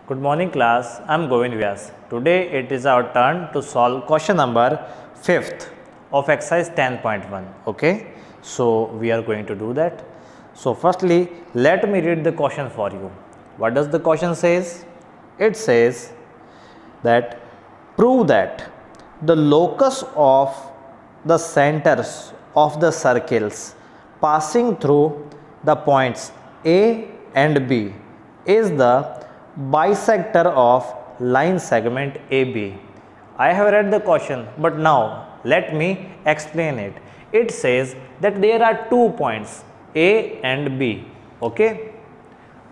Good morning class, I am Govind Vyas. Today it is our turn to solve question number 5th of exercise 10.1. Okay, so we are going to do that. So firstly, let me read the question for you. What does the question says? It says that prove that the locus of the centers of the circles passing through the points A and B is the bisector of line segment AB. I have read the question, but now let me explain it. It says that there are 2 points A and B. Okay,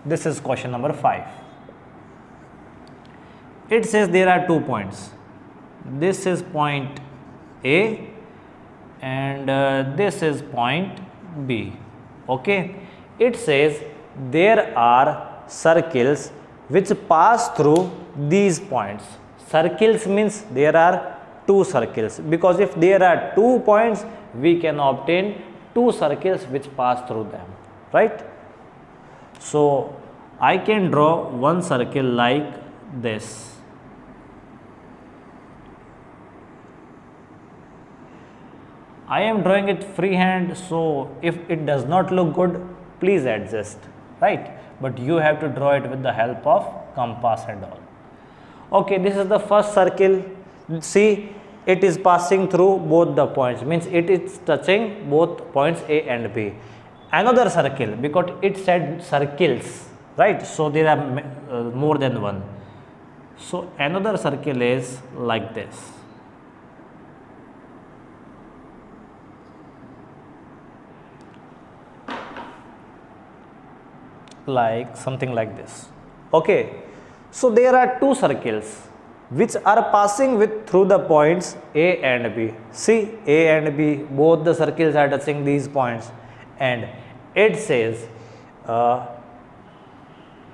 this is question number 5. It says there are 2 points. This is point A and this is point B. Okay, it says there are circles which pass through these points. Circles means there are 2 circles, because if there are 2 points we can obtain 2 circles which pass through them, right? So I can draw one circle like this. I am drawing it freehand, so if it does not look good, please adjust, right? But you have to draw it with the help of compass and all. Okay, this is the first circle. See, it is passing through both the points, means it is touching both points A and B. Another circle, because it said circles, right? So there are more than one. So another circle is like this. Like something like this. Okay, so there are 2 circles which are passing through the points A and B. See, A and B, both the circles are touching these points, and it says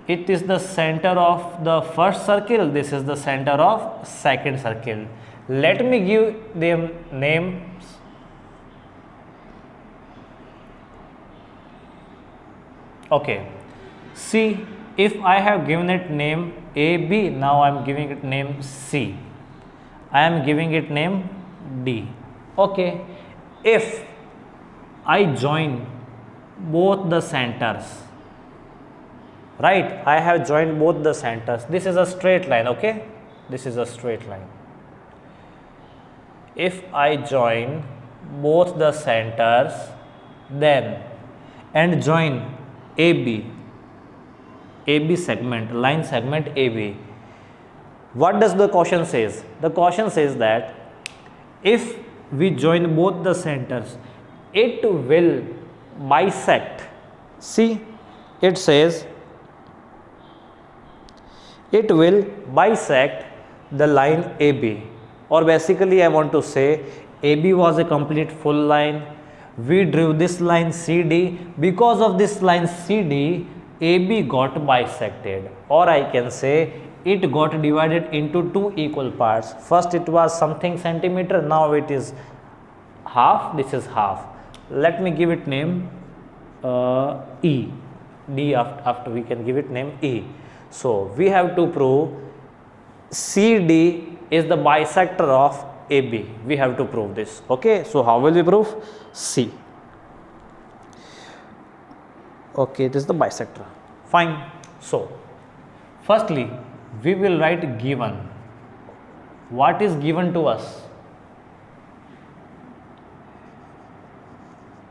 it is the center of the first circle, this is the center of second circle. Let me give them names. Okay, see, if I have given it name AB, now I am giving it name C. I am giving it name D. Okay, if I join both the centers, right? I have joined both the centers. This is a straight line, okay? This is a straight line. If I join both the centers, then and join AB segment, line segment AB. What does the question says? The question says that if we join both the centers, it will bisect. See, it says it will bisect the line AB, or basically I want to say AB was a complete full line. We drew this line CD. Because of this line CD, AB got bisected, or I can say it got divided into 2 equal parts. First it was something centimeter, now it is half, this is half. Let me give it name E. D after we can give it name E. So we have to prove CD is the bisector of AB. We have to prove this. Okay, so how will we prove? C. Okay, this is the bisector. Fine. So firstly we will write given. What is given to us?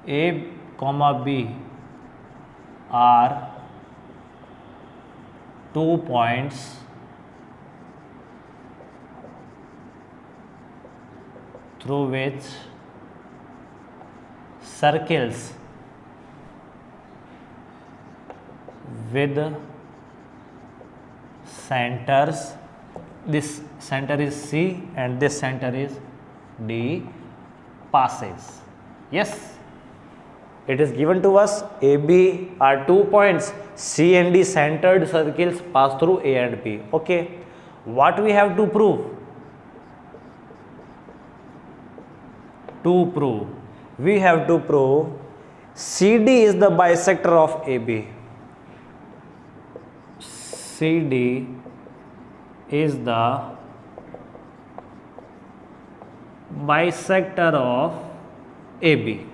A comma B are 2 points through which circles with centers, this center is C and this center is D, passes. Yes, it is given to us AB are 2 points, C and D centered circles pass through A and B. Okay, what we have to prove? To prove, we have to prove CD is the bisector of AB. CD is the bisector of AB.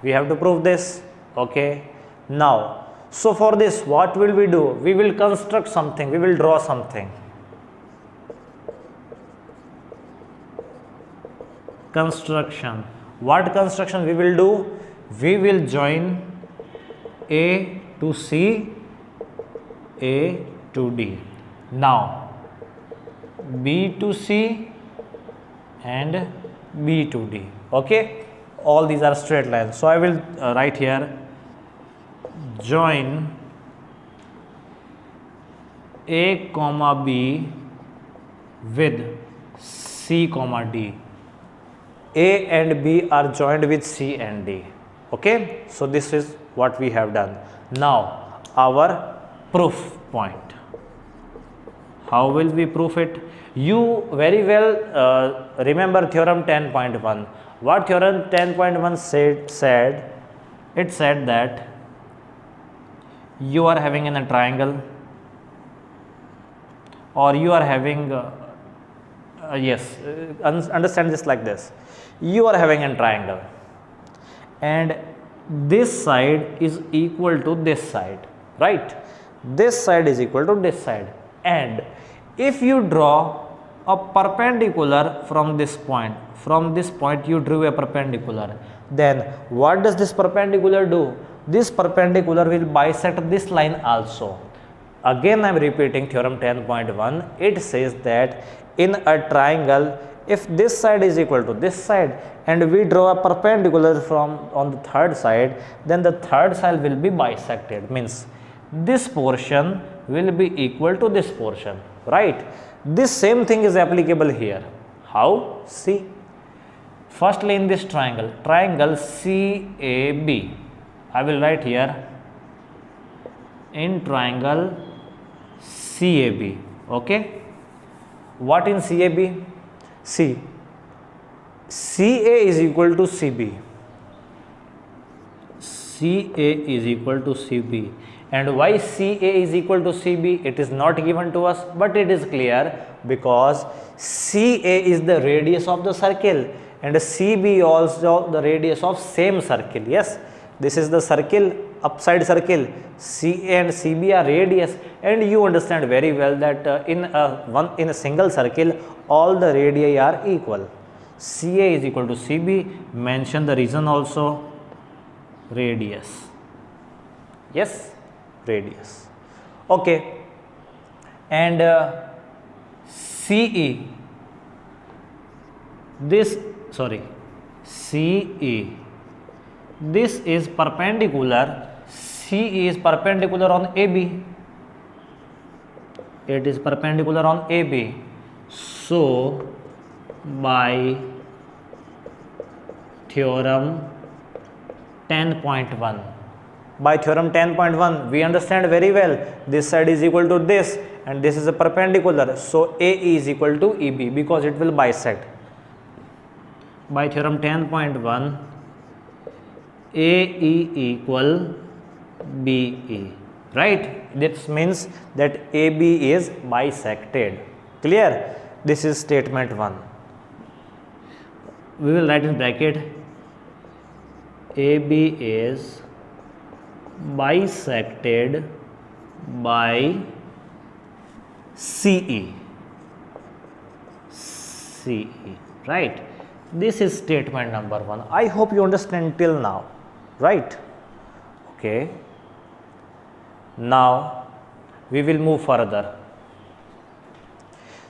We have to prove this. Okay. Now, so for this, what will we do? We will construct something. We will draw something. Construction. What construction we will do? We will join A to C, A to D. Now, B to C and B to D. Okay. All these are straight lines. So I will write here, join A comma B with C comma D. A and B are joined with C and D. Okay. So this is what we have done. Now our proof point. How will we prove it? You very well remember theorem 10.1. What theorem 10.1 said? It said that you are having in a triangle, or you are having understand this like this. You are having a triangle and this side is equal to this side, right? This side is equal to this side, and if you draw a perpendicular from this point you drew a perpendicular, then what does this perpendicular do? This perpendicular will bisect this line also. Again I am repeating theorem 10.1. It says that in a triangle, if this side is equal to this side and we draw a perpendicular from on the third side, then the third side will be bisected, means this portion will be equal to this portion, right? This same thing is applicable here. How? See, firstly in this triangle CAB, I will write here in triangle CAB. Okay, what in CAB? See, CA is equal to CB. CA is equal to CB. And why CA is equal to CB? It is not given to us, but it is clear because CA is the radius of the circle and CB also the radius of same circle. Yes, this is the circle, upside circle. CA and CB are radius, and you understand very well that in a single circle all the radii are equal. CA is equal to CB. Mention the reason also, radius. Yes, radius. Okay, and CE, CE, this is perpendicular. CE is perpendicular on AB. It is perpendicular on AB. So by theorem 10.1, by theorem 10.1 we understand very well this side is equal to this and this is a perpendicular, so AE is equal to EB because it will bisect. By theorem 10.1 AE equal BE, right? This means that AB is bisected. Clear? This is statement 1. We will write in bracket AB is bisected by CE. CE, right? This is statement number 1. I hope you understand till now, right? Okay. Now we will move further.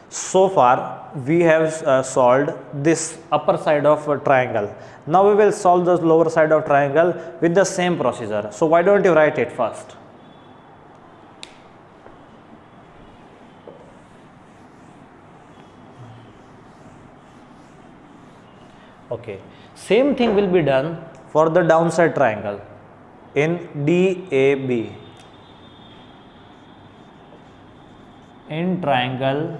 So far we have solved this upper side of a triangle. Now we will solve the lower side of triangle with the same procedure. So why don't you write it first? Okay, same thing will be done for the downside triangle in DAB. In triangle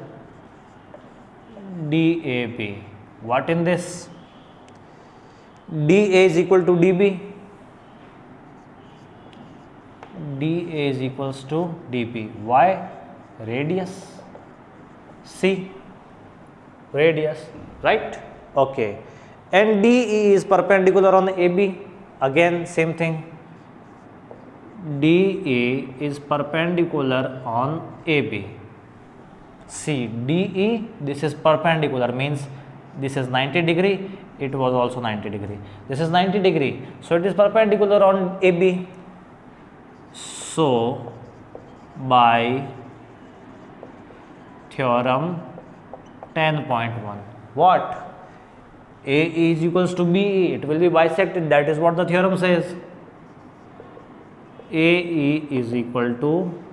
DAB, what in this? DA is equal to DB. DA is equals to DB. Why? Radius. C, radius, right? Okay. And DE is perpendicular on AB. Again, same thing. DE is perpendicular on AB. See, DE, this is perpendicular, means this is 90 degree, it was also 90 degree. This is 90 degree, so it is perpendicular on AB. So, by theorem 10.1, what? AE is equals to BE, it will be bisected, that is what the theorem says. AE is equal to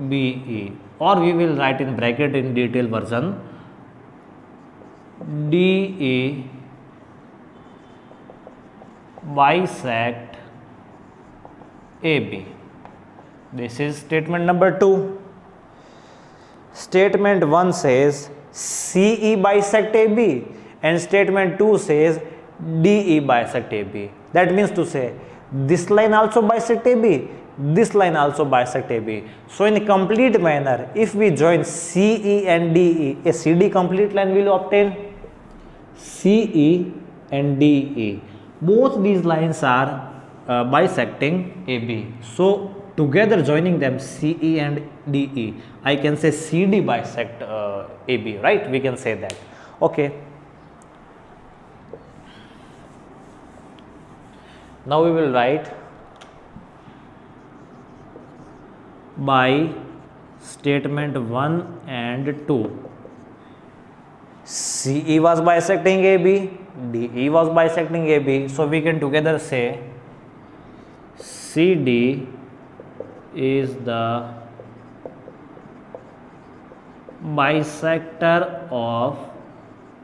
BE, or we will write in bracket in detail version, DE bisect AB. This is statement number 2. Statement 1 says CE bisect AB and statement 2 says DE bisect AB. That means to say this line also bisect AB, this line also bisect AB. So in a complete manner, if we join CE and DE, a CD complete line will obtain. CE and DE, both these lines are bisecting AB. So together joining them, CE and DE, I can say CD bisect AB, right? We can say that. Okay. Now we will write by statement 1 and 2. CE was bisecting AB, DE was bisecting AB. So we can together say CD is the bisector of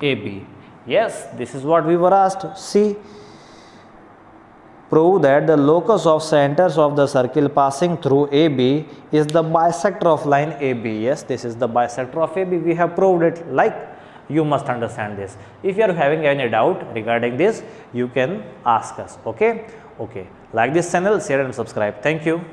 AB. Yes, this is what we were asked. See, prove that the locus of centers of the circle passing through AB is the bisector of line AB. Yes, this is the bisector of AB. We have proved it. Like, you must understand this. If you are having any doubt regarding this, you can ask us. Okay. Like this channel, share and subscribe. Thank you.